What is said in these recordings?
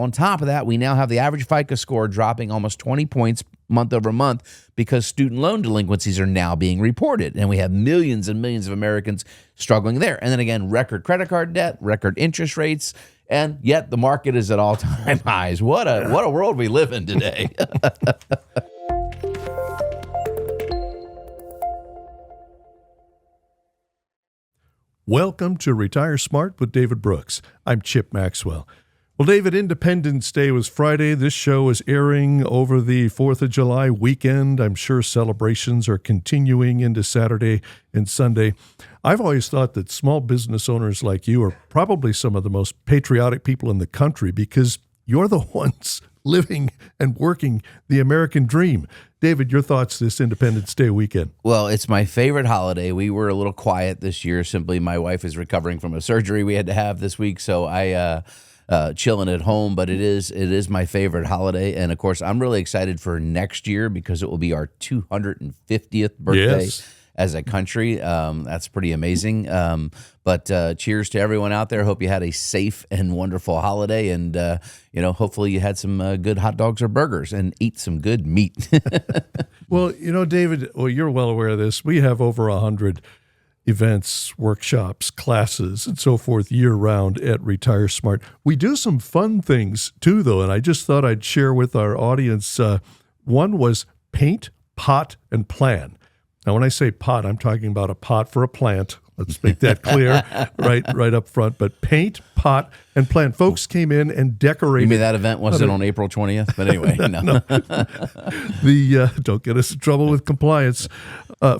on top of that, we now have the average FICO score dropping almost 20 points month over month because student loan delinquencies are now being reported. And we have millions and millions of Americans struggling there. And then again, record credit card debt, record interest rates, and yet the market is at all-time highs. What a world we live in today. Welcome to Retire Smart with David Brooks. I'm Chip Maxwell. Well, David, Independence Day was Friday. This show is airing over the 4th of July weekend. I'm sure celebrations are continuing into Saturday and Sunday. I've always thought that small business owners like you are probably some of the most patriotic people in the country because you're the ones living and working the American dream. David, your thoughts this Independence Day weekend? Well, it's my favorite holiday. We were a little quiet this year. Simply, my wife is recovering from a surgery we had to have this week, so I chilling at home. But it is my favorite holiday, and of course, I'm really excited for next year because it will be our 250th birthday. Yes. As a country. That's pretty amazing. But cheers to everyone out there. Hope you had a safe and wonderful holiday. And, hopefully you had some good hot dogs or burgers and eat some good meat. Well, David, you're well aware of this. We have over 100 events, workshops, classes, and so forth year-round at Retire Smart. We do some fun things, too, though, and I just thought I'd share with our audience. One was paint, pot, and plan. Now, when I say pot, I'm talking about a pot for a plant. Let's make that clear right up front. But paint, pot, and plant. Folks came in and decorated. You mean that event wasn't on April 20th? But anyway, no. Don't get us in trouble with compliance.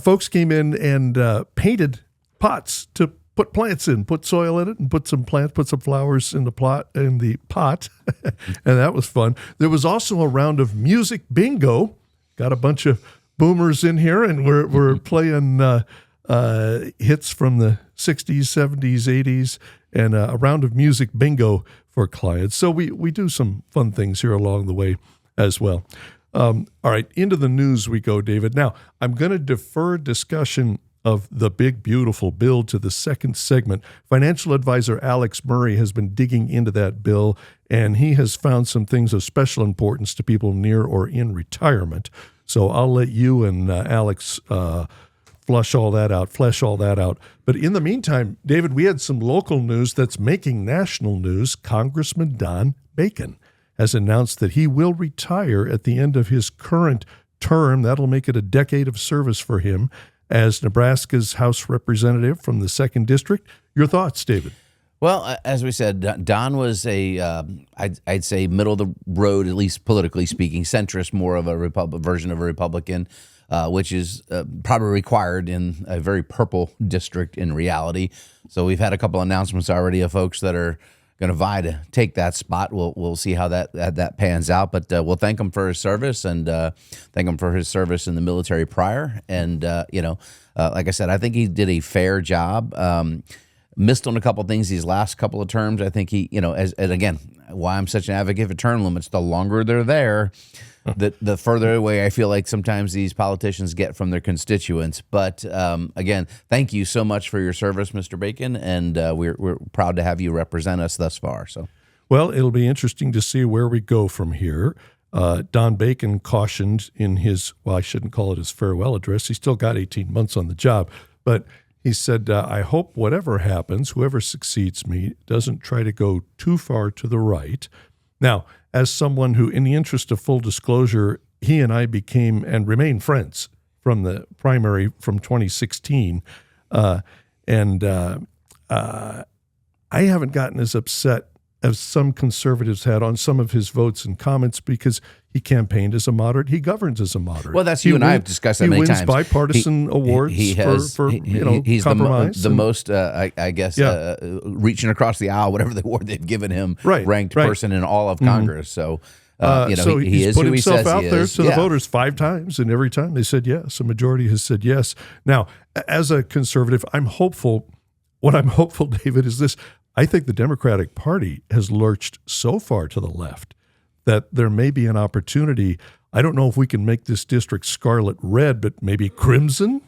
Folks came in and painted pots to put plants in, put soil in it, and put some flowers in the pot, and that was fun. There was also a round of music bingo. Got a bunch of boomers in here, and we're playing hits from the 60s, 70s, 80s, and a round of music bingo for clients. So we do some fun things here along the way as well. All right, into the news we go, David. Now, I'm going to defer discussion of the big, beautiful bill to the second segment. Financial advisor Alex Murray has been digging into that bill, and he has found some things of special importance to people near or in retirement. So I'll let you and Alex flesh all that out. But in the meantime, David, we had some local news that's making national news. Congressman Don Bacon has announced that he will retire at the end of his current term. That'll make it a decade of service for him as Nebraska's House Representative from the 2nd District. Your thoughts, David? Well, as we said, Don was I'd say middle of the road, at least politically speaking, centrist, more of a version of a Republican, which is probably required in a very purple district in reality. So we've had a couple announcements already of folks that are going to vie to take that spot. We'll see how that pans out, but we'll thank him for his service and thank him for his service in the military prior. And like I said, I think he did a fair job. Missed on a couple of things these last couple of terms. I think he, and again, why I'm such an advocate for term limits, the longer they're there, the further away I feel like sometimes these politicians get from their constituents. But again, thank you so much for your service, Mr. Bacon, and we're proud to have you represent us thus far. So, well, it'll be interesting to see where we go from here. Don Bacon cautioned in his, I shouldn't call it his farewell address. He's still got 18 months on the job, but he said, I hope whatever happens, whoever succeeds me, doesn't try to go too far to the right. Now, as someone who, in the interest of full disclosure, he and I became and remain friends from the primary from 2016. I haven't gotten as upset as some conservatives had on some of his votes and comments because he campaigned as a moderate. He governs as a moderate. Well, that's you and I have discussed that many times. He wins bipartisan awards he's compromise. The most, I guess, reaching across the aisle, whatever the award they've given him, ranked person in all of Congress. So, so he he's is put who himself he says out he there is. to the voters 5 times, and every time they said yes. A majority has said yes. Now, as a conservative, I'm hopeful. What I'm hopeful, David, is this. I think the Democratic Party has lurched so far to the left that there may be an opportunity. I don't know if we can make this district scarlet red, but maybe crimson.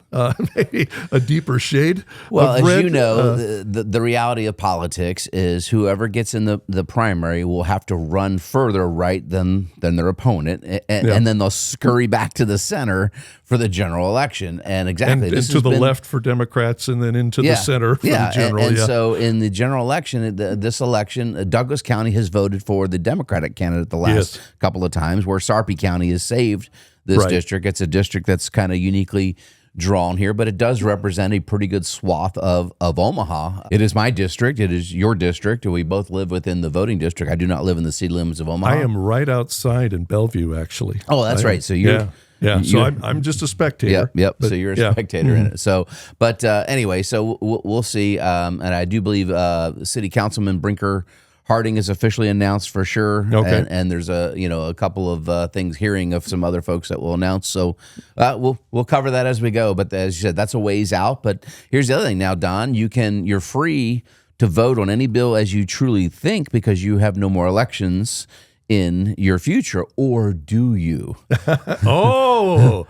maybe a deeper shade Well, of red. as you know, the reality of politics is whoever gets in the primary will have to run further right than their opponent, and then they'll scurry back to the center for the general election. And exactly, and to the left for Democrats, and then into the center for the general. And so in the general election, this election, Douglas County has voted for the Democratic candidate the last couple of times, where Sarpy County has saved this district. It's a district that's kind of uniquely drawn here, but it does represent a pretty good swath of Omaha. It is my district. It is your district. We both live within the voting district. I do not live in the city limits of Omaha. I am right outside in Bellevue, actually. Oh, that's right. So you're... So I'm just a spectator. Yep. So you're a spectator in it. So, but anyway, so we'll see. And I do believe City Councilman Brinker Harding is officially announced for sure. Okay. And there's a couple of things hearing of some other folks that will announce. So we'll cover that as we go. But as you said, that's a ways out. But here's the other thing. Now, Don, you're free to vote on any bill as you truly think, because you have no more elections in your future, or do you? Okay.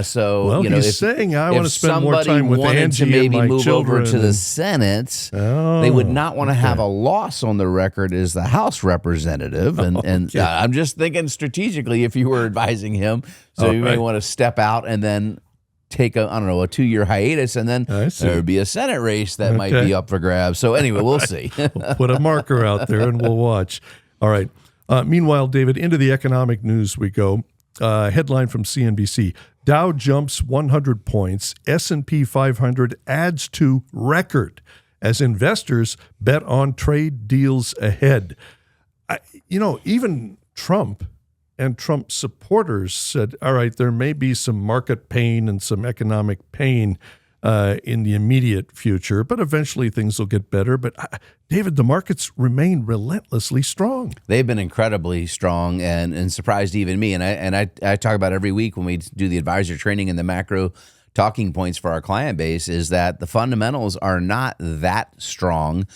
So he's saying I want to spend more time with wanted Angie to maybe and my move children over to the Senate, they would not want to have a loss on the record as the House representative. And I'm just thinking strategically, if you were advising him, so you may want to step out and then take a 2-year hiatus, and then there would be a Senate race that might be up for grabs. So anyway, we'll see. We'll put a marker out there and we'll watch. All right. Meanwhile, David, into the economic news we go. Headline from CNBC: Dow jumps 100 points. S&P 500 adds to record as investors bet on trade deals ahead. Even Trump and Trump supporters said, all right, there may be some market pain and some economic pain in the immediate future, but eventually things will get better. But David, the markets remain relentlessly strong. They've been incredibly strong and surprised even me. And I talk about every week when we do the advisor training and the macro talking points for our client base is that the fundamentals are not that strong.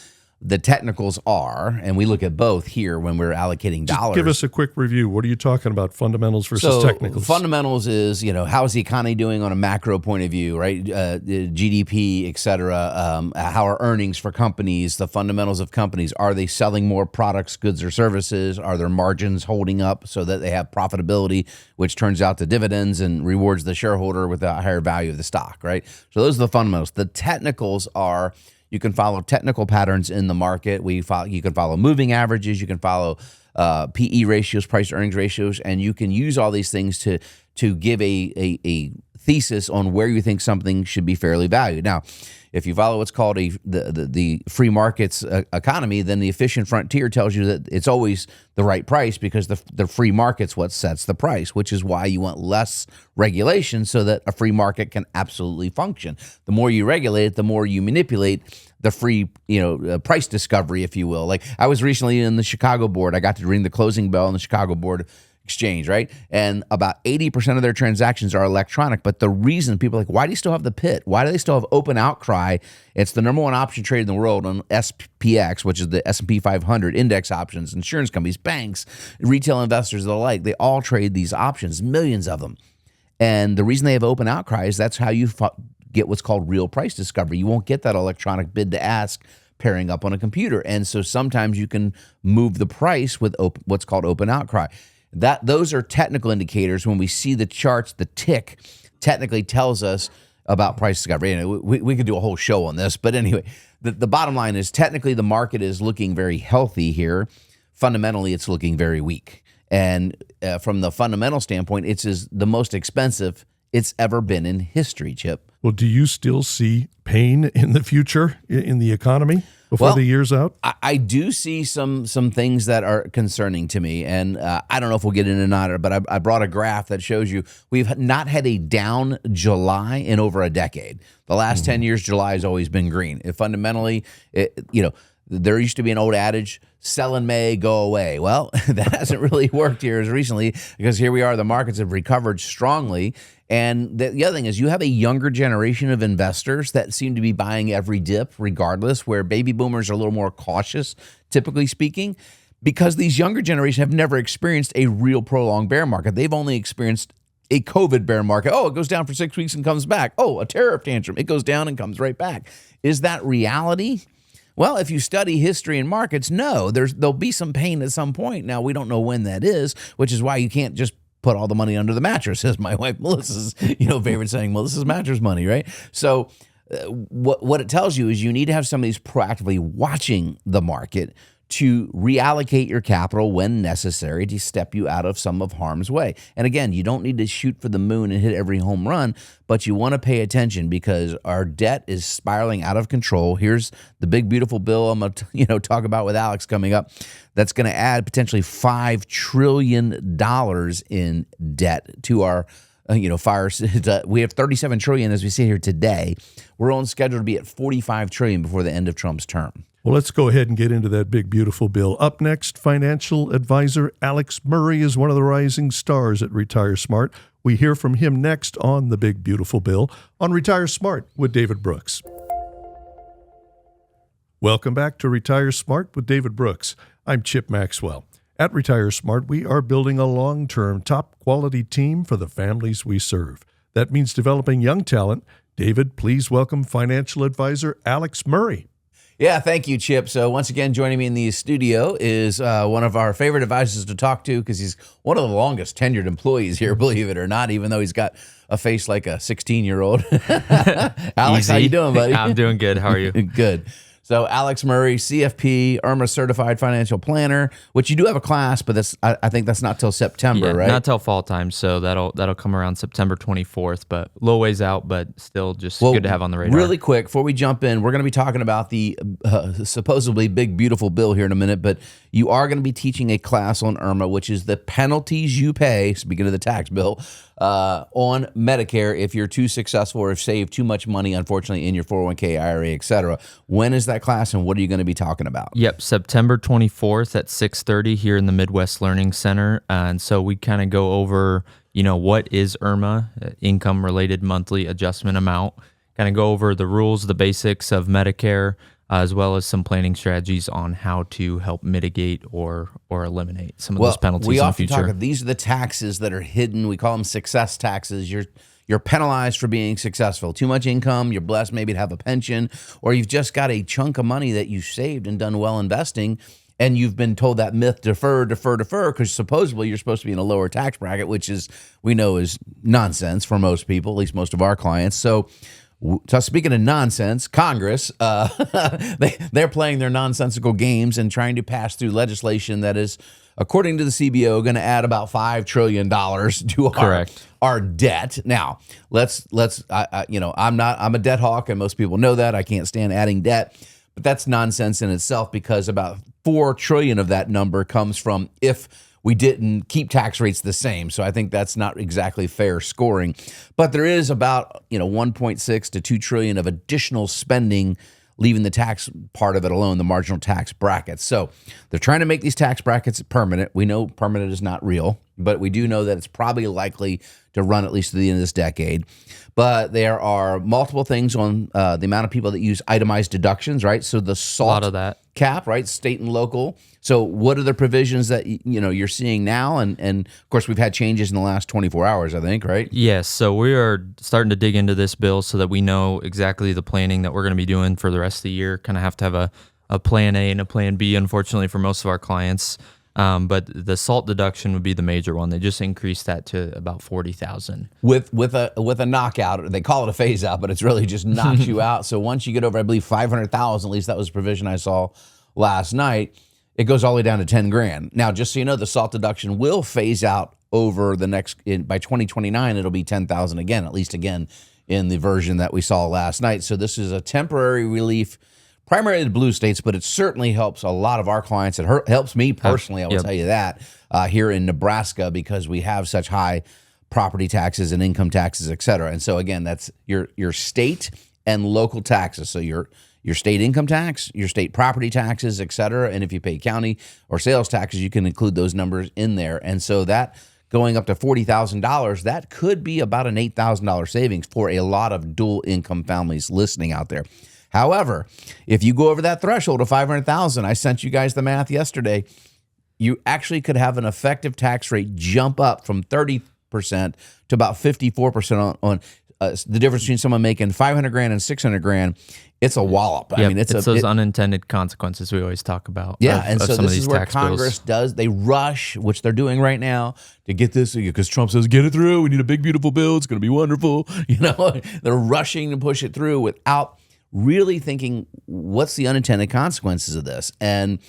The technicals are, and we look at both here when we're allocating dollars. Just give us a quick review. What are you talking about, fundamentals versus technicals? Fundamentals is, how's the economy doing on a macro point of view, right? GDP, et cetera. How are earnings for companies, the fundamentals of companies? Are they selling more products, goods, or services? Are their margins holding up so that they have profitability, which turns out to dividends and rewards the shareholder with a higher value of the stock, right? So those are the fundamentals. The technicals are... You can follow technical patterns in the market. You can follow moving averages. You can follow PE ratios, price earnings ratios, and you can use all these things to give a thesis on where you think something should be fairly valued. Now, if you follow what's called the free markets economy, then the efficient frontier tells you that it's always the right price because the free market's what sets the price, which is why you want less regulation so that a free market can absolutely function. The more you regulate it, the more you manipulate the free, price discovery, if you will. Like I was recently in the Chicago board. I got to ring the closing bell in the Chicago board exchange, right? And about 80% of their transactions are electronic. But the reason people are like, why do you still have the pit? Why do they still have open outcry? It's the number one option trade in the world on SPX, which is the S&P 500 index options, insurance companies, banks, retail investors, the like. They all trade these options, millions of them. And the reason they have open outcry is that's how you get what's called real price discovery. You won't get that electronic bid to ask pairing up on a computer. And so sometimes you can move the price with what's called open outcry. Those are technical indicators. When we see the charts, the tick technically tells us about price discovery. And we could do a whole show on this. But anyway, the bottom line is technically the market is looking very healthy here. Fundamentally, it's looking very weak. And from the fundamental standpoint, it's the most expensive it's ever been in history, Chip. Well, do you still see pain in the future in the economy before the year's out? I do see some things that are concerning to me, and I don't know if we'll get into it or not, but I brought a graph that shows you we've not had a down July in over a decade. The last 10 years, July has always been green. Fundamentally, there used to be an old adage, sell in May, go away. Well, that hasn't really worked here as recently because here we are, the markets have recovered strongly. And the other thing is you have a younger generation of investors that seem to be buying every dip regardless, where baby boomers are a little more cautious, typically speaking, because these younger generations have never experienced a real prolonged bear market. They've only experienced a COVID bear market. Oh, it goes down for 6 weeks and comes back. Oh, a tariff tantrum. It goes down and comes right back. Is that reality? Well, if you study history and markets, no, there'll be some pain at some point. Now, we don't know when that is, which is why you can't just put all the money under the mattress, as my wife Melissa's favorite saying, Melissa's mattress money, right? So what it tells you is you need to have somebody who's proactively watching the market to reallocate your capital when necessary to step you out of some of harm's way. And again, you don't need to shoot for the moon and hit every home run, but you want to pay attention because our debt is spiraling out of control. Here's the big, beautiful bill I'm going to talk about with Alex coming up. That's going to add potentially $5 trillion in debt to our fires. We have $37 trillion as we sit here today. We're on schedule to be at $45 trillion before the end of Trump's term. Well, let's go ahead and get into that big, beautiful bill. Up next, financial advisor Alex Murray is one of the rising stars at Retire Smart. We hear from him next on the big, beautiful bill on Retire Smart with David Brooks. Welcome back to Retire Smart with David Brooks. I'm Chip Maxwell. At Retire Smart, we are building a long-term, top-quality team for the families we serve. That means developing young talent. David, please welcome financial advisor Alex Murray. Yeah, thank you, Chip. So once again, joining me in the studio is one of our favorite advisors to talk to because he's one of the longest tenured employees here, believe it or not, even though he's got a face like a 16-year-old. Alex, Easy. how you doing, buddy? I'm doing good. How are you? Good. So Alex Murray, CFP, IRMA certified financial planner, which you do have a class, but I think that's not till September, right? Not till fall time, so that'll come around September 24th, but a little ways out, but still just good to have on the radar. Really quick, before we jump in, we're going to be talking about the supposedly big, beautiful bill here in a minute, but you are going to be teaching a class on IRMA, which is the penalties you pay, speaking of the tax bill, on Medicare if you're too successful or have saved too much money, unfortunately, in your 401k, IRA, et cetera. When is that class and what are you going to be talking about? Yep, September 24th at 6:30 here in the Midwest Learning Center. And so we kind of go over, what is IRMA, income-related monthly adjustment amount, kind of go over the rules, the basics of Medicare, as well as some planning strategies on how to help mitigate or eliminate some of those penalties in the future. We often talk, these are the taxes that are hidden. We call them success taxes. You're penalized for being successful. Too much income, you're blessed maybe to have a pension, or you've just got a chunk of money that you saved and done well investing, and you've been told that myth, defer, because supposedly you're supposed to be in a lower tax bracket, which we know is nonsense for most people, at least most of our clients. So speaking of nonsense, Congress, they're playing their nonsensical games and trying to pass through legislation that is, according to the CBO, going to add about $5 trillion to our debt. Now, I'm a debt hawk, and most people know that. I can't stand adding debt, but that's nonsense in itself because about $4 trillion of that number comes from if we didn't keep tax rates the same. So I think that's not exactly fair scoring. But there is about 1.6 to 2 trillion of additional spending, leaving the tax part of it alone, the marginal tax brackets. So they're trying to make these tax brackets permanent. We know permanent is not real, but we do know that it's probably likely to run at least to the end of this decade. But there are multiple things on the amount of people that use itemized deductions, right? So the SALT a lot of that cap, right? State and local. So what are the provisions that you're seeing now? And of course, we've had changes in the last 24 hours, I think, right? Yes. So we are starting to dig into this bill so that we know exactly the planning that we're going to be doing for the rest of the year. Kind of have to have a plan A and a plan B, unfortunately, for most of our clients. But the SALT deduction would be the major one. They just increased that to about $40,000 with a knockout. They call it a phase out, but it's really just knocks you out. So once you get over, I believe, 500,000, at least that was a provision I saw last night, it goes all the way down to 10 grand. Now, just so you know, the SALT deduction will phase out over the by 2029. It'll be 10,000 again, at least again in the version that we saw last night. So this is a temporary relief, primarily the blue states, but it certainly helps a lot of our clients. It helps me personally, I will tell you that, here in Nebraska, because we have such high property taxes and income taxes, et cetera. And so again, that's your state and local taxes. So your state income tax, your state property taxes, et cetera. And if you pay county or sales taxes, you can include those numbers in there. And so that going up to $40,000, that could be about an $8,000 savings for a lot of dual income families listening out there. However, if you go over that threshold of $500,000, I sent you guys the math yesterday, you actually could have an effective tax rate jump up from 33% to about 54% on the difference between someone making $500,000 and $600,000. It's a wallop. I mean, it's those unintended consequences we always talk about. Yeah, of and so some of this these is where tax Congress bills. does. They rush, which they're doing right now, to get this because Trump says, "Get it through. We need a big, beautiful bill. It's going to be wonderful." They're rushing to push it through without really thinking what's the unintended consequences of this. And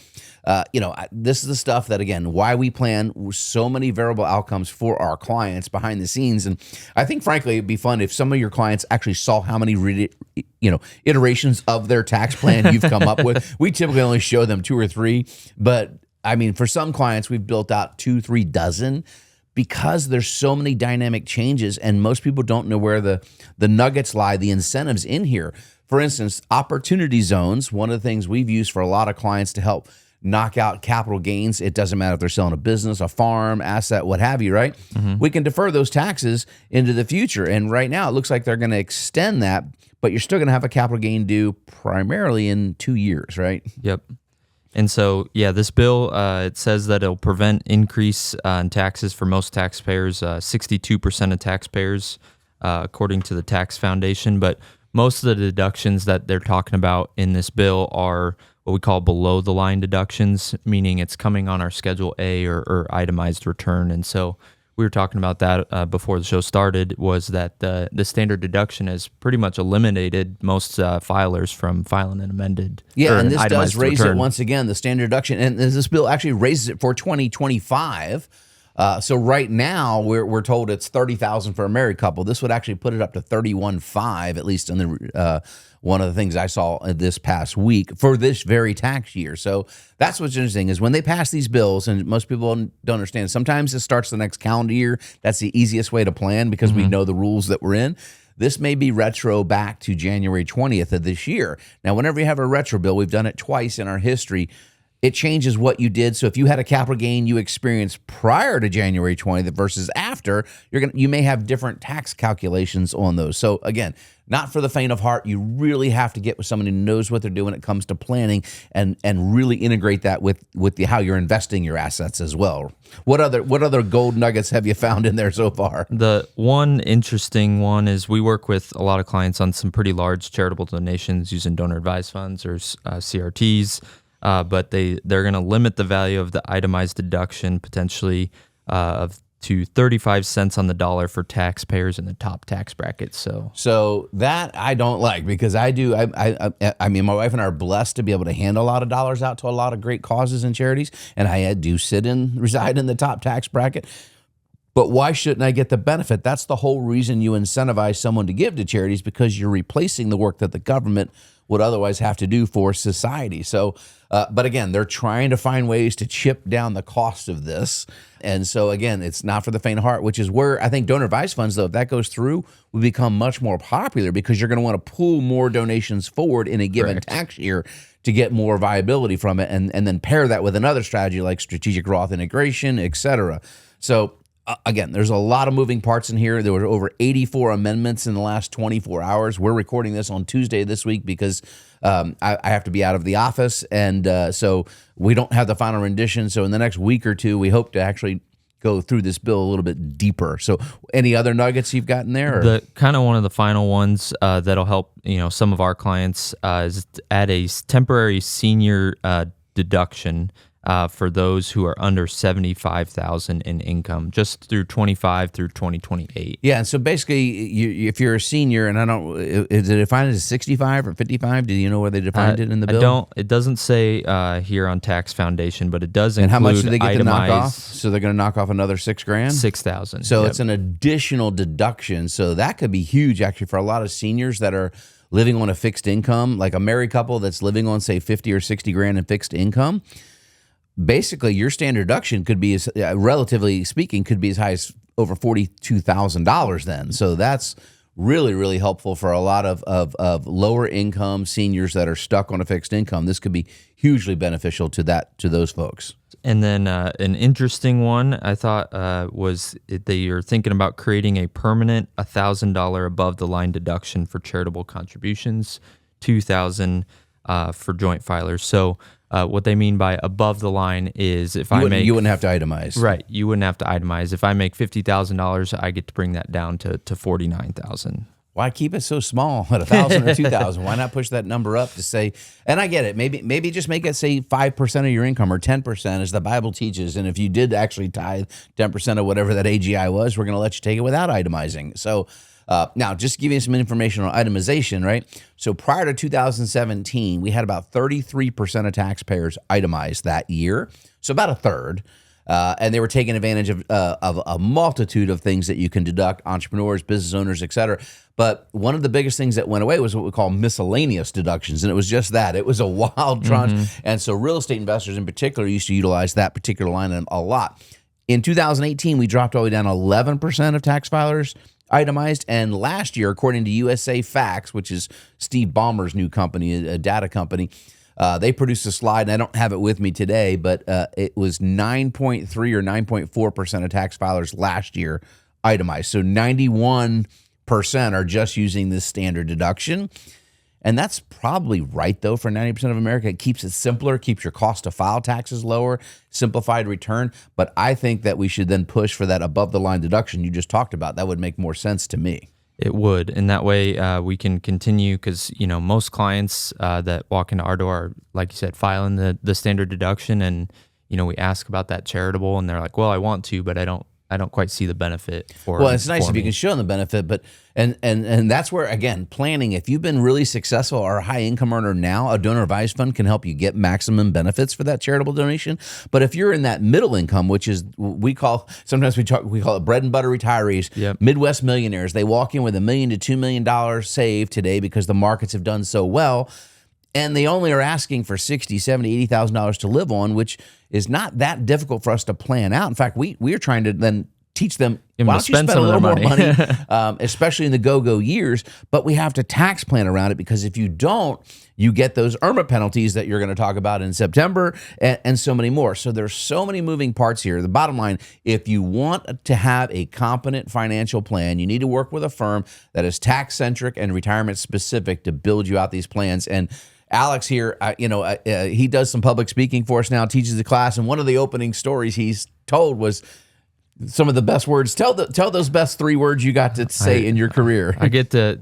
this is the stuff that, again, why we plan so many variable outcomes for our clients behind the scenes. And I think, frankly, it'd be fun if some of your clients actually saw how many iterations of their tax plan you've come up with. We typically only show them 2 or 3, but I mean, for some clients, we've built out 2-3 dozen because there's so many dynamic changes, and most people don't know where the nuggets lie, the incentives in here. For instance, opportunity zones, one of the things we've used for a lot of clients to help knock out capital gains. It doesn't matter if they're selling a business, a farm, asset, what have you, right? Mm-hmm. We can defer those taxes into the future. And right now it looks like they're going to extend that, but you're still going to have a capital gain due primarily in 2 years, right? Yep. And so, this bill, it says that it'll prevent increase in taxes for most taxpayers, 62% of taxpayers, according to the Tax Foundation. But most of the deductions that they're talking about in this bill are what we call below the line deductions, meaning it's coming on our Schedule A or itemized return. And so we were talking about that before the show started, was that the standard deduction has pretty much eliminated most filers from filing an amended and this does raise return. it once again, the standard deduction. And this bill actually raises it for 2025. So right now we're told it's $30,000 for a married couple. This would actually put it up to $31,500, at least in the one of the things I saw this past week for this very tax year. So that's what's interesting is when they pass these bills, and most people don't understand, sometimes it starts the next calendar year. That's the easiest way to plan because we know the rules that we're in. This may be retro back to January 20th of this year. Now, whenever you have a retro bill, we've done it twice in our history, it changes what you did. So if you had a capital gain you experienced prior to January 20th versus after, you may have different tax calculations on those. So again, not for the faint of heart. You really have to get with someone who knows what they're doing when it comes to planning and really integrate that with how you're investing your assets as well. What other gold nuggets have you found in there so far? The one interesting one is we work with a lot of clients on some pretty large charitable donations using donor advised funds or CRTs. But they're going to limit the value of the itemized deduction potentially to 35 cents on the dollar for taxpayers in the top tax bracket. So that I don't like because I mean, my wife and I are blessed to be able to hand a lot of dollars out to a lot of great causes and charities, and I do reside in the top tax bracket. But why shouldn't I get the benefit? That's the whole reason you incentivize someone to give to charities, because you're replacing the work that the government would otherwise have to do for society. So, but again, they're trying to find ways to chip down the cost of this. And so again, it's not for the faint of heart, which is where I think donor advised funds, though, if that goes through, will become much more popular because you're going to want to pull more donations forward in a given tax year to get more viability from it, and then pair that with another strategy like strategic Roth integration, et cetera. So again, there's a lot of moving parts in here. There were over 84 amendments in the last 24 hours. We're recording this on Tuesday this week because I have to be out of the office, and so we don't have the final rendition. So in the next week or two, we hope to actually go through this bill a little bit deeper. So any other nuggets you've gotten there? Or? The kind of one of the final ones that'll help some of our clients is add a temporary senior deduction for those who are under $75,000 in income, just through 25 through 2028. Yeah, and so basically, if you're a senior, and is it defined as 65 or 55? Do you know where they defined it in the bill? I don't. It doesn't say here on Tax Foundation, but it does include. And how much do they get to knock itemized off? So they're going to knock off another $6,000, $6,000. So it's an additional deduction. So that could be huge, actually, for a lot of seniors that are living on a fixed income, like a married couple that's living on, say, 50 or 60 grand in fixed income. Basically, your standard deduction could be, relatively speaking, could be as high as over $42,000 then. So that's really, really helpful for a lot of lower income seniors that are stuck on a fixed income. This could be hugely beneficial to those folks. And then an interesting one I thought was that you're thinking about creating a permanent $1,000 above the line deduction for charitable contributions, $2,000 for joint filers. So What they mean by above the line is if I make... You wouldn't have to itemize. Right. You wouldn't have to itemize. If I make $50,000, I get to bring that down to $49,000. Why keep it so small at 1,000 or 2,000? Why not push that number up to say, and I get it, maybe just make it say 5% of your income or 10% as the Bible teaches. And if you did actually tithe 10% of whatever that AGI was, we're going to let you take it without itemizing. So now just give you some information on itemization, right? So prior to 2017, we had about 33% of taxpayers itemized that year. So about a third. And they were taking advantage of a multitude of things that you can deduct, entrepreneurs, business owners, et cetera. But one of the biggest things that went away was what we call miscellaneous deductions. And it was just that. It was a wild tranche. And so real estate investors in particular used to utilize that particular line item a lot. In 2018, we dropped all the way down 11% of tax filers itemized. And last year, according to USA Facts, which is Steve Ballmer's new company, a data company, they produced a slide, and I don't have it with me today, but it was 9.3 or 9.4% of tax filers last year itemized. So 91% are just using this standard deduction. And that's probably right, though, for 90% of America. It keeps it simpler, keeps your cost to file taxes lower, simplified return. But I think that we should then push for that above-the-line deduction you just talked about. That would make more sense to me. It would, and that way we can continue because most clients that walk into our door are, like you said, filing the standard deduction, and we ask about that charitable, and they're like, "Well, I want to, but I don't quite see the benefit for." Well, it's nice if me. you can show them the benefit, but and that's where, again, planning. If you've been really successful or a high income earner now, a donor advised fund can help you get maximum benefits for that charitable donation. But if you're in that middle income, which is sometimes we call it bread and butter retirees, Yep. Midwest millionaires, they walk in with $1 million to $2 million saved today because the markets have done so well. And they only are asking for $60,000, $70,000, $80,000 to live on, which is not that difficult for us to plan out. In fact, we are trying to then teach them, why don't you spend a little more money, especially in the go-go years, but we have to tax plan around it, because if you don't, you get those IRMA penalties that you're going to talk about in September and so many more. So there's so many moving parts here. The bottom line, if you want to have a competent financial plan, you need to work with a firm that is tax-centric and retirement-specific to build you out these plans. And Alex here, he does some public speaking for us now, teaches the class, and one of the opening stories he's told was some of the best words. Tell those best 3 words you got to say in your career. I get to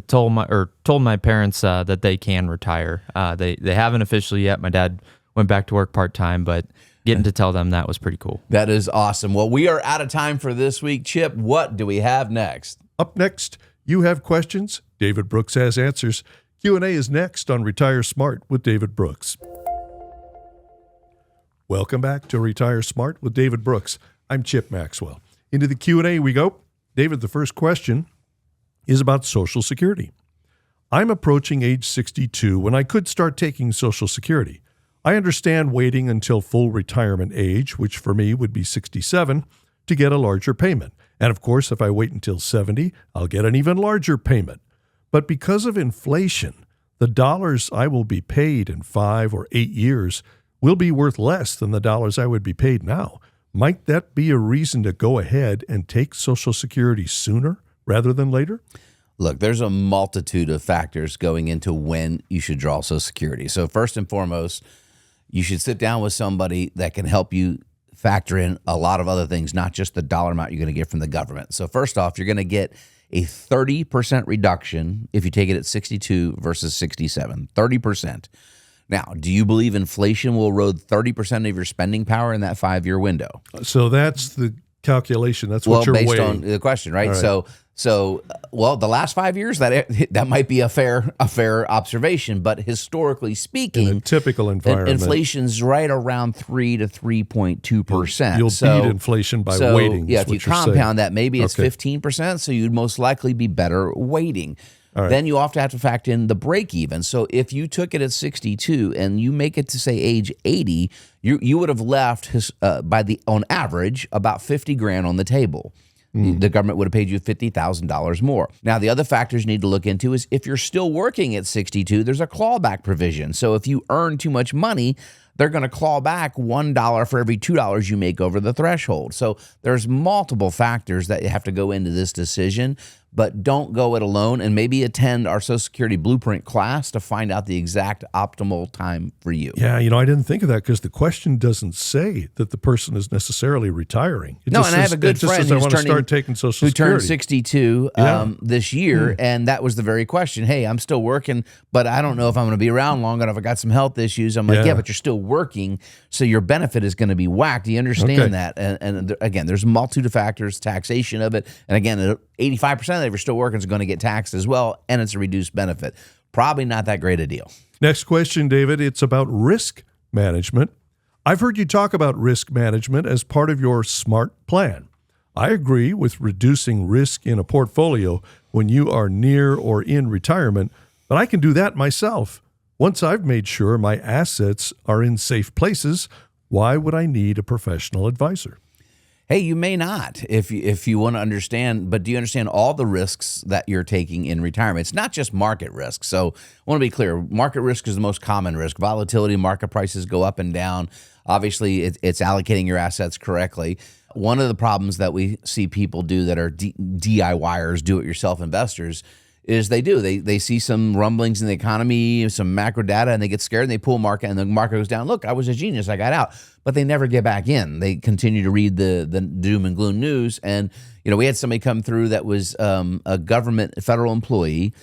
told my parents that they can retire. They haven't officially yet. My dad went back to work part-time, but getting to tell them that was pretty cool. That is awesome. Well, we are out of time for this week. Chip, what do we have next? Up next, you have questions. David Brooks has answers. Q&A is next on Retire Smart with David Brooks. Welcome back to Retire Smart with David Brooks. I'm Chip Maxwell. Into the Q&A we go. David, the first question is about Social Security. I'm approaching age 62 when I could start taking Social Security. I understand waiting until full retirement age, which for me would be 67, to get a larger payment. And of course, if I wait until 70, I'll get an even larger payment. But because of inflation, the dollars I will be paid in 5 or 8 years will be worth less than the dollars I would be paid now. Might that be a reason to go ahead and take Social Security sooner rather than later? Look, there's a multitude of factors going into when you should draw Social Security. So first and foremost, you should sit down with somebody that can help you factor in a lot of other things, not just the dollar amount you're going to get from the government. So first off, you're going to get a 30% reduction if you take it at 62 versus 67, 30%. Now, do you believe inflation will erode 30% of your spending power in that 5-year window? So that's the calculation. That's what you're weighing. Well, based on the question, right? All right. So, the last 5 years, that might be a fair observation, but historically speaking, in a typical environment, inflation's right around 3 to 3.2%. You'll beat inflation by waiting. Yeah, if you compound that, maybe it's 15%. So you'd most likely be better waiting. Right. Then you often have to factor in the break even. So if you took it at 62 and you make it to say age 80, you would have left on average about $50,000 on the table. The government would have paid you $50,000 more. Now, the other factors you need to look into is if you're still working at 62, there's a clawback provision. So if you earn too much money, they're going to claw back $1 for every $2 you make over the threshold. So there's multiple factors that have to go into this decision. but don't go it alone, and maybe attend our Social Security Blueprint class to find out the exact optimal time for you. Yeah, I didn't think of that because the question doesn't say that the person is necessarily retiring. It No, just and I have says- a good it just friend says, I who's want to turning, start taking Social who turned Security. 62 this year, and that was the very question. Hey, I'm still working, but I don't know if I'm going to be around long enough. I got some health issues. I'm like, yeah, but you're still working, so your benefit is going to be whacked. Do you understand that? And again, there's a multitude of factors, taxation of it, and again, 85% of it, if you're still working, is going to get taxed as well, and it's a reduced benefit. Probably not that great a deal. Next question, David. It's about risk management. I've heard you talk about risk management as part of your SMART plan. I agree with reducing risk in a portfolio when you are near or in retirement, but I can do that myself. Once I've made sure my assets are in safe places, why would I need a professional advisor? Hey, you may not if you want to understand, but do you understand all the risks that you're taking in retirement? It's not just market risk. So I want to be clear. Market risk is the most common risk. Volatility, market prices go up and down. Obviously, it's allocating your assets correctly. One of the problems that we see people do that are DIYers, do-it-yourself investors, is they see some rumblings in the economy, some macro data, and they get scared and they pull market, and the market goes down. Look, I was a genius, I got out, but they never get back in. They continue to read the doom and gloom news. And we had somebody come through that was a government federal employee,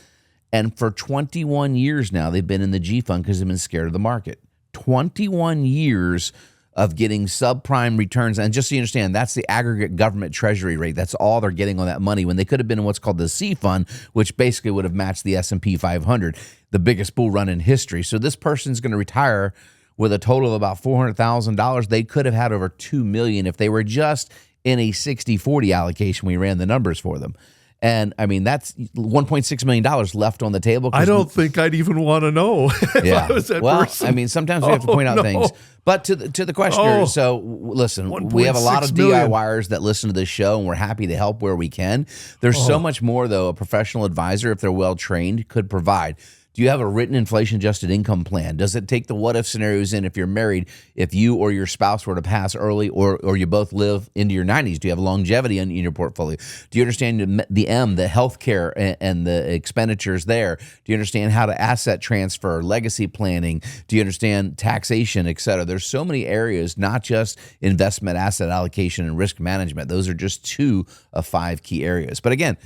and for 21 years now they've been in the G fund because they've been scared of the market. 21 years of getting subprime returns. And just so you understand, that's the aggregate government treasury rate. That's all they're getting on that money when they could have been in what's called the C fund, which basically would have matched the S&P 500, the biggest bull run in history. So this person's going to retire with a total of about $400,000. They could have had over $2 million if they were just in a 60-40 allocation. We ran the numbers for them. And I mean, that's $1.6 million left on the table. I don't think I'd even want to know if I was that person. I mean, sometimes we have to point out things. But to the questioner, so listen, we have a lot of DIYers that listen to this show, and we're happy to help where we can. There's so much more, though, a professional advisor, if they're well-trained, could provide. Do you have a written inflation-adjusted income plan? Does it take the what-if scenarios in if you're married, if you or your spouse were to pass early, or you both live into your 90s? Do you have longevity in your portfolio? Do you understand the M, the healthcare and the expenditures there? Do you understand how to asset transfer, legacy planning? Do you understand taxation, et cetera? There's so many areas, not just investment, asset allocation, and risk management. Those are just 2 of 5 key areas. But again,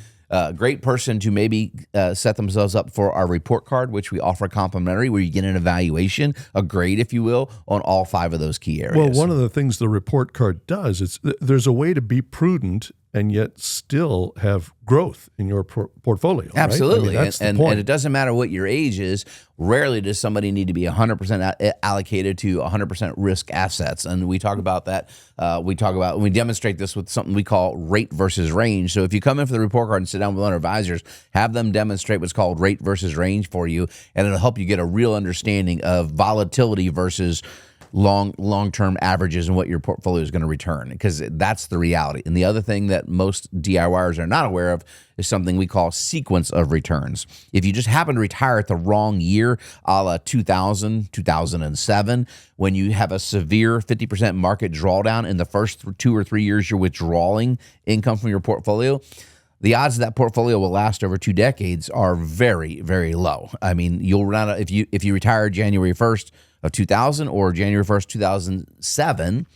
great person to maybe set themselves up for our report card, which we offer complimentary, where you get an evaluation, a grade, if you will, on all 5 of those key areas. Well, one of the things the report card does is there's a way to be prudent and yet still have growth in your portfolio. Absolutely. Right? I mean, that's the point. And it doesn't matter what your age is. Rarely does somebody need to be 100% allocated to 100% risk assets. And we talk about that. We demonstrate this with something we call rate versus range. So if you come in for the report card and sit down with one of our advisors, have them demonstrate what's called rate versus range for you, and it'll help you get a real understanding of volatility versus long-term averages and what your portfolio is going to return, because that's the reality. And the other thing that most DIYers are not aware of is something we call sequence of returns. If you just happen to retire at the wrong year, a la 2000, 2007, when you have a severe 50% market drawdown in the first 2 or 3 years you're withdrawing income from your portfolio, the odds that portfolio will last over 2 decades are very, very low. I mean, you'll run out if you retire January 1st of 2000 or January 1st, 2007,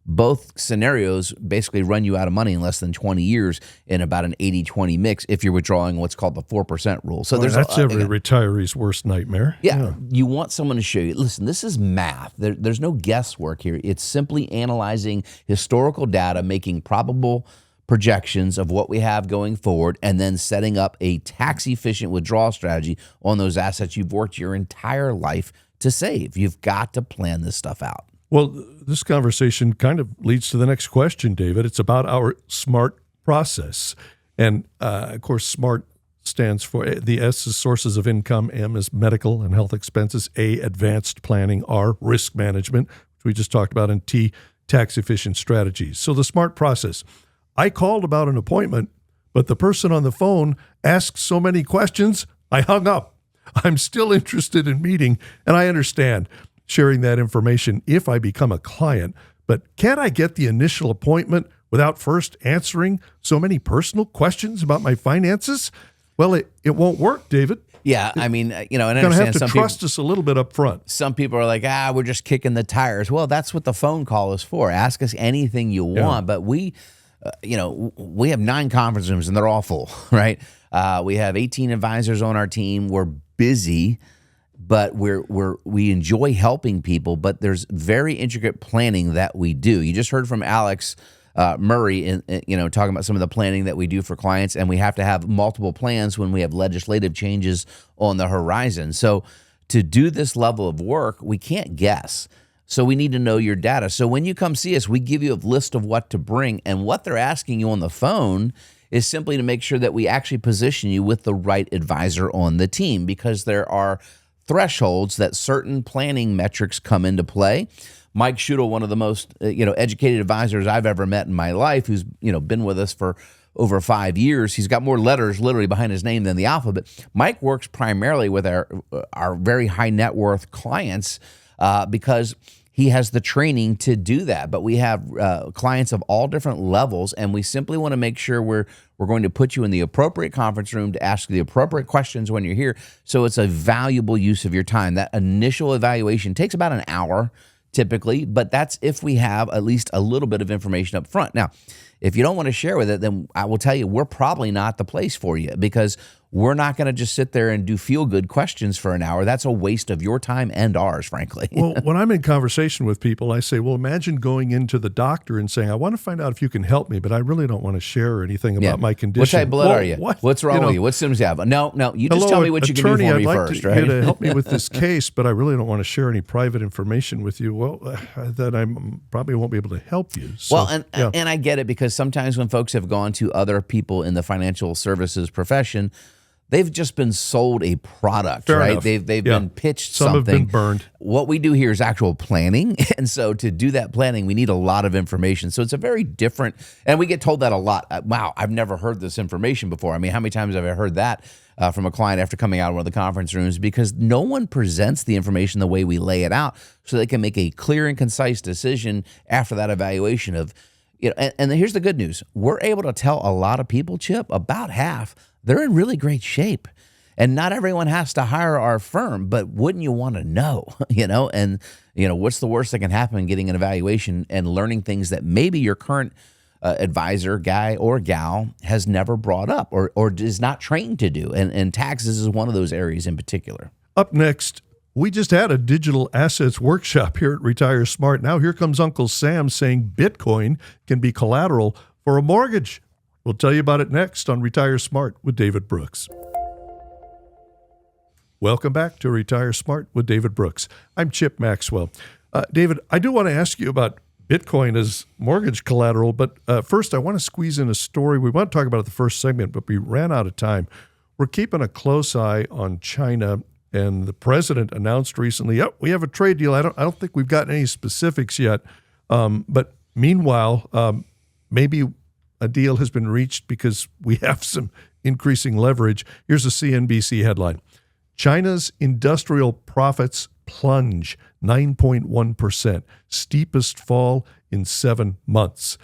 both scenarios basically run you out of money in less than 20 years in about an 80-20 mix if you're withdrawing what's called the 4% rule. So that's every retiree's worst nightmare. Yeah. You want someone to show you, listen, this is math. There's no guesswork here. It's simply analyzing historical data, making probable projections of what we have going forward, and then setting up a tax-efficient withdrawal strategy on those assets you've worked your entire life to save. You've got to plan this stuff out. Well, this conversation kind of leads to the next question, David. It's about our SMART process. And, of course, SMART stands for the S is sources of income, M is medical and health expenses, A, advanced planning, R, risk management, which we just talked about, and T, tax-efficient strategies. So the SMART process. I called about an appointment, but the person on the phone asked so many questions, I hung up. I'm still interested in meeting, and I understand sharing that information if I become a client, but can't I get the initial appointment without first answering so many personal questions about my finances? Well, it won't work, David. Yeah, I mean, and I You're going to understand have to some trust people, us a little bit up front. some people are like, we're just kicking the tires. Well, that's what the phone call is for. Ask us anything you want. But we have 9 conference rooms and they're all full, right? We have 18 advisors on our team. We're busy, but we enjoy helping people. But there's very intricate planning that we do. You just heard from Alex Murray, talking about some of the planning that we do for clients, and we have to have multiple plans when we have legislative changes on the horizon. So to do this level of work, we can't guess. So we need to know your data. So when you come see us, we give you a list of what to bring, and what they're asking you on the phone is simply to make sure that we actually position you with the right advisor on the team, because there are thresholds that certain planning metrics come into play. Mike Schutel, one of the most educated advisors I've ever met in my life, who's been with us for over 5 years. He's got more letters literally behind his name than the alphabet. Mike works primarily with our very high net worth clients because he has the training to do that. But we have clients of all different levels, and we simply want to make sure we're going to put you in the appropriate conference room to ask the appropriate questions when you're here. So it's a valuable use of your time. That initial evaluation takes about an hour typically, but that's if we have at least a little bit of information up front. Now, if you don't want to share with it, then I will tell you, we're probably not the place for you, because we're not going to just sit there and do feel-good questions for an hour. That's a waste of your time and ours, frankly. Well, when I'm in conversation with people, I say, well, imagine going into the doctor and saying, I want to find out if you can help me, but I really don't want to share anything about my condition. What type of blood are you? What? What's wrong with you? What symptoms do you have? No, you just tell me what you can do for me first, right? I'd like you to help me with this case, but I really don't want to share any private information with you. Well, then I probably won't be able to help you. So, and I get it, because sometimes when folks have gone to other people in the financial services profession, they've just been sold a product, Fair right? enough. They've been pitched Some something. have been burned. What we do here is actual planning. And so to do that planning, we need a lot of information. So it's a very different, and we get told that a lot. Wow, I've never heard this information before. I mean, how many times have I heard that from a client after coming out of one of the conference rooms? Because no one presents the information the way we lay it out, so they can make a clear and concise decision after that evaluation of, and here's the good news. We're able to tell a lot of people, Chip, about half, they're in really great shape. And not everyone has to hire our firm, but wouldn't you want to know, and, what's the worst that can happen getting an evaluation and learning things that maybe your current advisor, guy or gal, has never brought up or is not trained to do. And taxes is one of those areas in particular. Up next, we just had a digital assets workshop here at Retire Smart. Now here comes Uncle Sam saying Bitcoin can be collateral for a mortgage. We'll tell you about it next on Retire Smart with David Brooks. Welcome back to Retire Smart with David Brooks. I'm Chip Maxwell. David, I do want to ask you about Bitcoin as mortgage collateral, but first I want to squeeze in a story. We want to talk about it the first segment, but we ran out of time. We're keeping a close eye on China, and the president announced recently, we have a trade deal. I don't think we've gotten any specifics yet, but meanwhile, maybe a deal has been reached because we have some increasing leverage. Here's a CNBC headline. China's industrial profits plunge 9.1%, steepest fall in 7 months.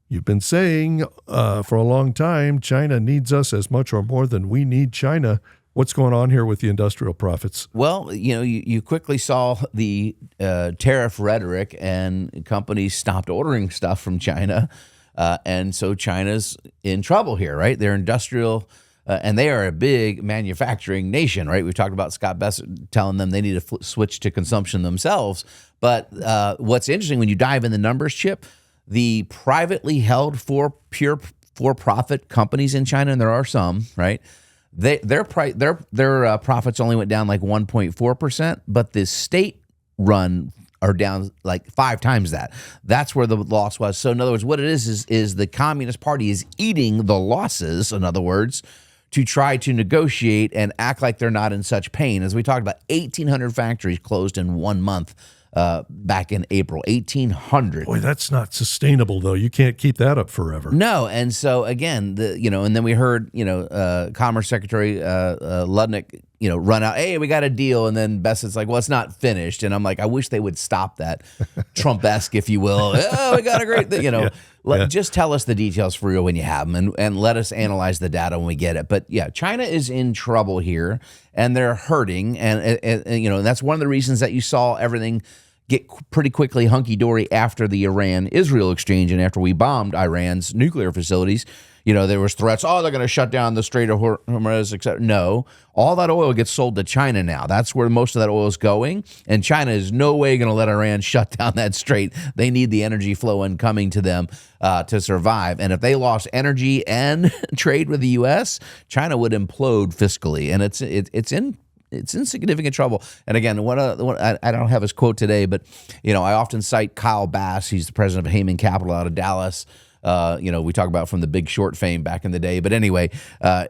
You've been saying for a long time, China needs us as much or more than we need China. What's going on here with the industrial profits? Well, you quickly saw the tariff rhetoric, and companies stopped ordering stuff from China. And so China's in trouble here, right? They're industrial, and they are a big manufacturing nation, right? We've talked about Scott Bessent telling them they need to switch to consumption themselves. But what's interesting when you dive in the numbers, Chip, the privately held for-profit companies in China, and there are some, right? Their profits only went down like 1.4%, but the state-run are down like 5 times that. That's where the loss was. So in other words, what it is the Communist Party is eating the losses, in other words, to try to negotiate and act like they're not in such pain. As we talked about, 1,800 factories closed in 1 month back in April. 1,800. Boy, that's not sustainable, though. You can't keep that up forever. No, and so again, and then we heard, Commerce Secretary Ludnick run out, hey, we got a deal. And then Bessett's like, well, it's not finished. And I'm like, I wish they would stop that, Trump-esque, if you will. Oh, we got a great thing, Just tell us the details for real when you have them, and let us analyze the data when we get it. But yeah, China is in trouble here, and they're hurting. And that's one of the reasons that you saw everything get pretty quickly hunky-dory after the Iran-Israel exchange and after we bombed Iran's nuclear facilities. There was threats, they're going to shut down the Strait of Hormuz, et cetera. No, all that oil gets sold to China now. That's where most of that oil is going, and China is no way going to let Iran shut down that strait. They need the energy flow in coming to them to survive. And if they lost energy and trade with the U.S., China would implode fiscally, and it's in significant trouble. And again, I don't have his quote today, but I often cite Kyle Bass. He's the president of Heyman Capital out of Dallas. We talk about from the Big Short fame back in the day. But anyway,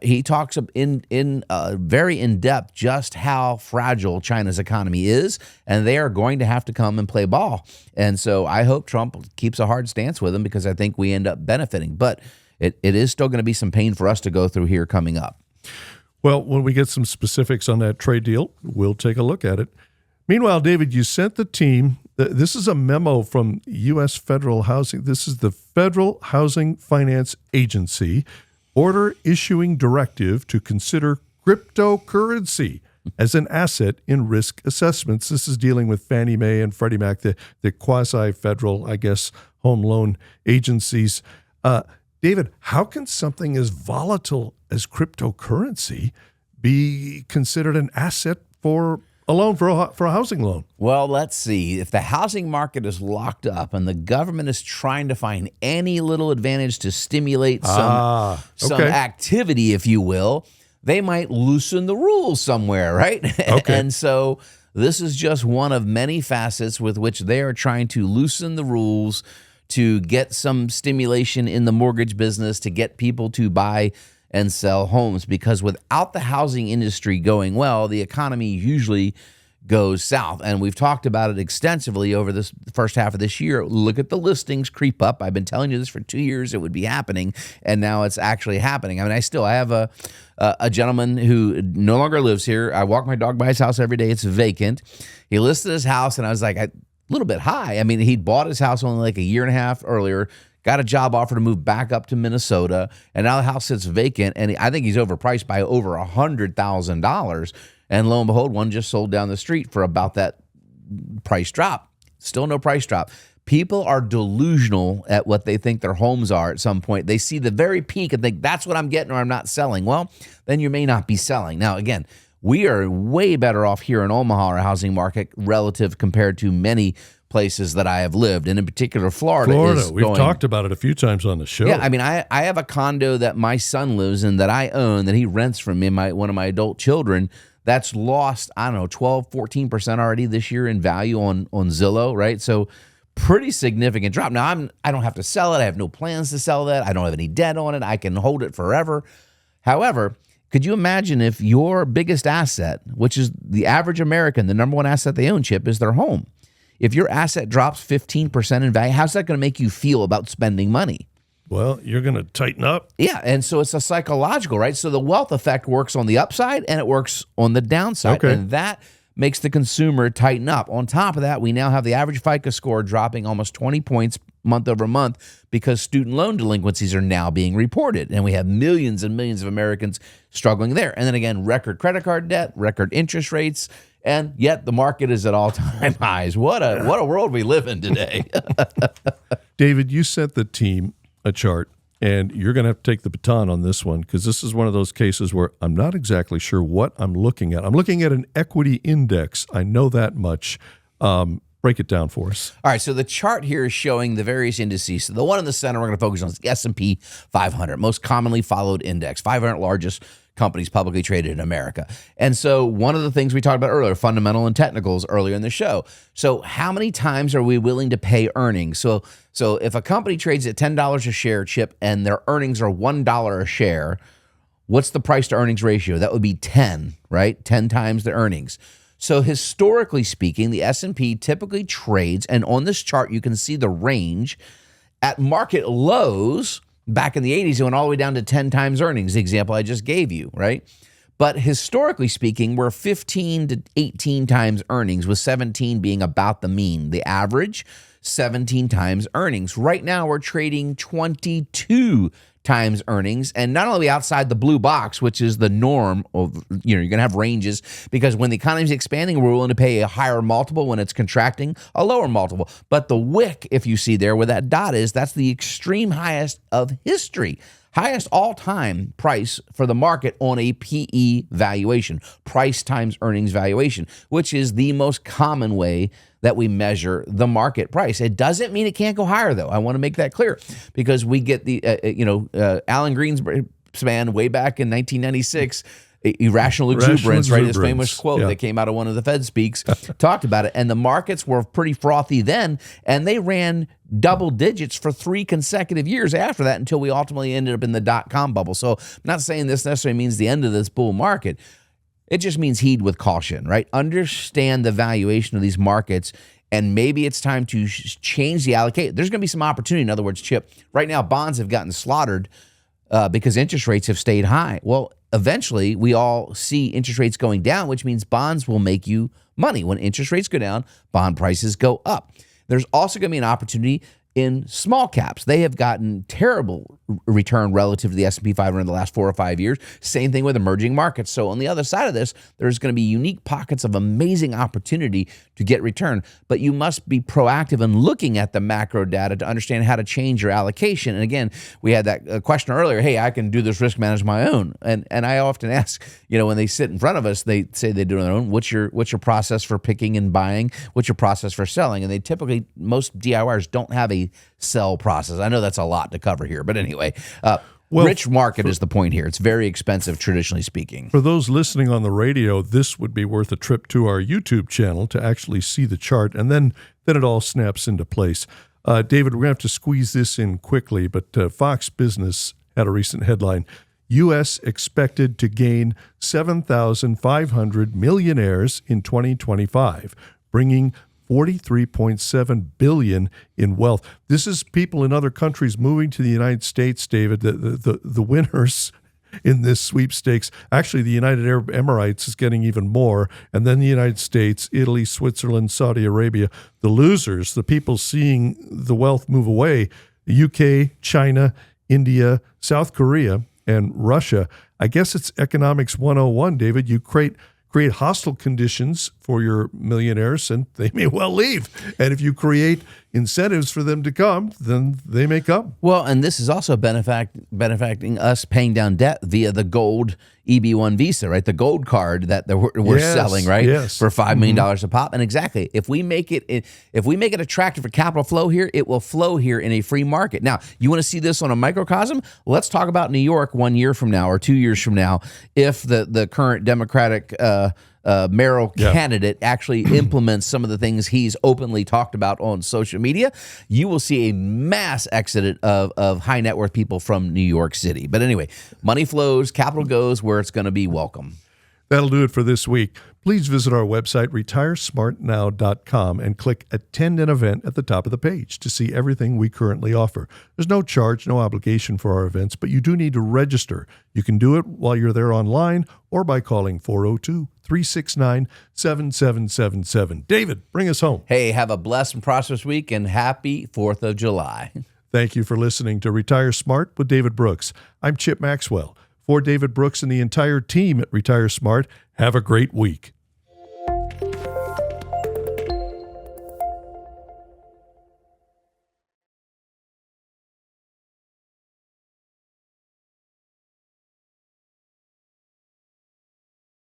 he talks very in depth just how fragile China's economy is, and they are going to have to come and play ball. And so I hope Trump keeps a hard stance with them, because I think we end up benefiting. But it is still going to be some pain for us to go through here coming up. Well, when we get some specifics on that trade deal, we'll take a look at it. Meanwhile, David, you sent the team. This is a memo from U.S. Federal Housing. This is the Federal Housing Finance Agency order issuing directive to consider cryptocurrency as an asset in risk assessments. This is dealing with Fannie Mae and Freddie Mac, the quasi-federal, home loan agencies. David, how can something as volatile as cryptocurrency be considered an asset for a loan, for a housing loan? Well, let's see. If the housing market is locked up and the government is trying to find any little advantage to stimulate some activity, if you will, they might loosen the rules somewhere, right? Okay. And so this is just one of many facets with which they are trying to loosen the rules to get some stimulation in the mortgage business, to get people to buy and sell homes, because without the housing industry going well, the economy usually goes south. And we've talked about it extensively over this first half of this year. Look at the listings creep up. I've been telling you this for 2 years, it would be happening, and now it's actually happening. I have a gentleman who no longer lives here. I walk my dog by his house every day. It's vacant. He listed his house, and I was like, a little bit high. He'd bought his house only like a year and a half earlier, got a job offer to move back up to Minnesota, and now the house sits vacant, and I think he's overpriced by over $100,000. And lo and behold, one just sold down the street for about that price drop. Still no price drop. People are delusional at what they think their homes are at some point. They see the very peak and think, that's what I'm getting, or I'm not selling. Well, then you may not be selling. Now, again, we are way better off here in Omaha, our housing market, relative compared to many places that I have lived, and in particular, Florida. We've talked about it a few times on the show. Yeah, I have a condo that my son lives in that I own, that he rents from me, one of my adult children. That's lost, 12, 14% already this year in value on Zillow, right? So pretty significant drop. Now, I don't have to sell it. I have no plans to sell that. I don't have any debt on it. I can hold it forever. However, could you imagine if your biggest asset, which is the average American, the number one asset they own, Chip, is their home? If your asset drops 15% in value, how's that going to make you feel about spending money? Well, you're going to tighten up. Yeah, and so it's a psychological, right? So the wealth effect works on the upside and it works on the downside. Okay. And that makes the consumer tighten up. On top of that, we now have the average FICO score dropping almost 20 points month over month because student loan delinquencies are now being reported. And we have millions and millions of Americans struggling there. And then again, record credit card debt, record interest rates, and yet the market is at all-time highs. What a world we live in today. David, you sent the team a chart, and you're going to have to take the baton on this one, because this is one of those cases where I'm not exactly sure what I'm looking at. I'm looking at an equity index. I know that much. Break it down for us. All right, so the chart here is showing the various indices. So the one in the center we're going to focus on is the S&P 500, most commonly followed index, 500 largest companies publicly traded in America. And so one of the things we talked about earlier, fundamental and technicals earlier in the show. So how many times are we willing to pay earnings? So if a company trades at $10 a share, Chip, and their earnings are $1 a share, what's the price to earnings ratio? That would be 10, right? 10 times the earnings. So historically speaking, the S&P typically trades, and on this chart you can see the range at market lows. Back in the 80s, it went all the way down to 10 times earnings, the example I just gave you, right? But historically speaking, we're 15 to 18 times earnings, with 17 being about the mean. The average, 17 times earnings. Right now, we're trading 22 times earnings, and not only outside the blue box, which is the norm of, you're going to have ranges, because when the economy is expanding, we're willing to pay a higher multiple. When it's contracting, a lower multiple. But the wick, if you see there where that dot is, that's the extreme highest of history. Highest all-time price for the market on a PE valuation, price times earnings valuation, which is the most common way that we measure the market price. It doesn't mean it can't go higher, though. I want to make that clear, because we get the, Alan Greenspan way back in 1996, irrational exuberance, right? His famous quote that came out of one of the Fed speaks talked about it. And the markets were pretty frothy then, and they ran double digits for 3 consecutive years after that, until we ultimately ended up in the dot-com bubble. So I'm not saying this necessarily means the end of this bull market. It just means heed with caution, right? Understand the valuation of these markets, and maybe it's time to change the allocate. There's going to be some opportunity. In other words, Chip, right now bonds have gotten slaughtered because interest rates have stayed high. Well, eventually we all see interest rates going down, which means bonds will make you money. When interest rates go down, bond prices go up. There's also going to be an opportunity in small caps. They have gotten terrible return relative to the S&P 500 in the last 4 or 5 years. Same thing with emerging markets. So on the other side of this, there's going to be unique pockets of amazing opportunity to get return. But you must be proactive in looking at the macro data to understand how to change your allocation. And again, we had that question earlier, hey, I can do this risk management on my own. And I often ask, when they sit in front of us, they say they do it on their own. What's your process for picking and buying? What's your process for selling? And they typically, most DIYers don't have a sell process. I know that's a lot to cover here, but anyway, rich market is the point here. It's very expensive, traditionally speaking. For those listening on the radio, this would be worth a trip to our YouTube channel to actually see the chart, and then it all snaps into place. David, we're going to have to squeeze this in quickly, but Fox Business had a recent headline: U.S. expected to gain 7,500 millionaires in 2025, bringing $43.7 billion in wealth. This is people in other countries moving to the United States, David. The winners in this sweepstakes, actually the United Arab Emirates is getting even more, and then the United States, Italy, Switzerland, Saudi Arabia. The losers, the people seeing the wealth move away, the UK, China, India, South Korea, and Russia. I guess it's economics 101, David. You create hostile conditions for your millionaires, and they may well leave. And if you create incentives for them to come, then they may come. Well, and this is also benefiting us paying down debt via the gold EB1 Visa, right? The gold card that we're selling, right? Yes. For $5 million a pop. And exactly, if we make it attractive for capital flow here, it will flow here in a free market. Now, you want to see this on a microcosm? Let's talk about New York 1 year from now or 2 years from now, if the current Democratic mayoral candidate actually implements some of the things he's openly talked about on social media. You will see a mass exit of high net worth people from New York City. But anyway, money flows, capital goes where it's going to be welcome. That'll do it for this week. Please visit our website, retiresmartnow.com, and click Attend an Event at the top of the page to see everything we currently offer. There's no charge, no obligation for our events, but you do need to register. You can do it while you're there online or by calling 402-369-7777. David, bring us home. Hey, have a blessed and prosperous week, and happy 4th of July. Thank you for listening to Retire Smart with David Brooks. I'm Chip Maxwell. For David Brooks and the entire team at Retire Smart, have a great week.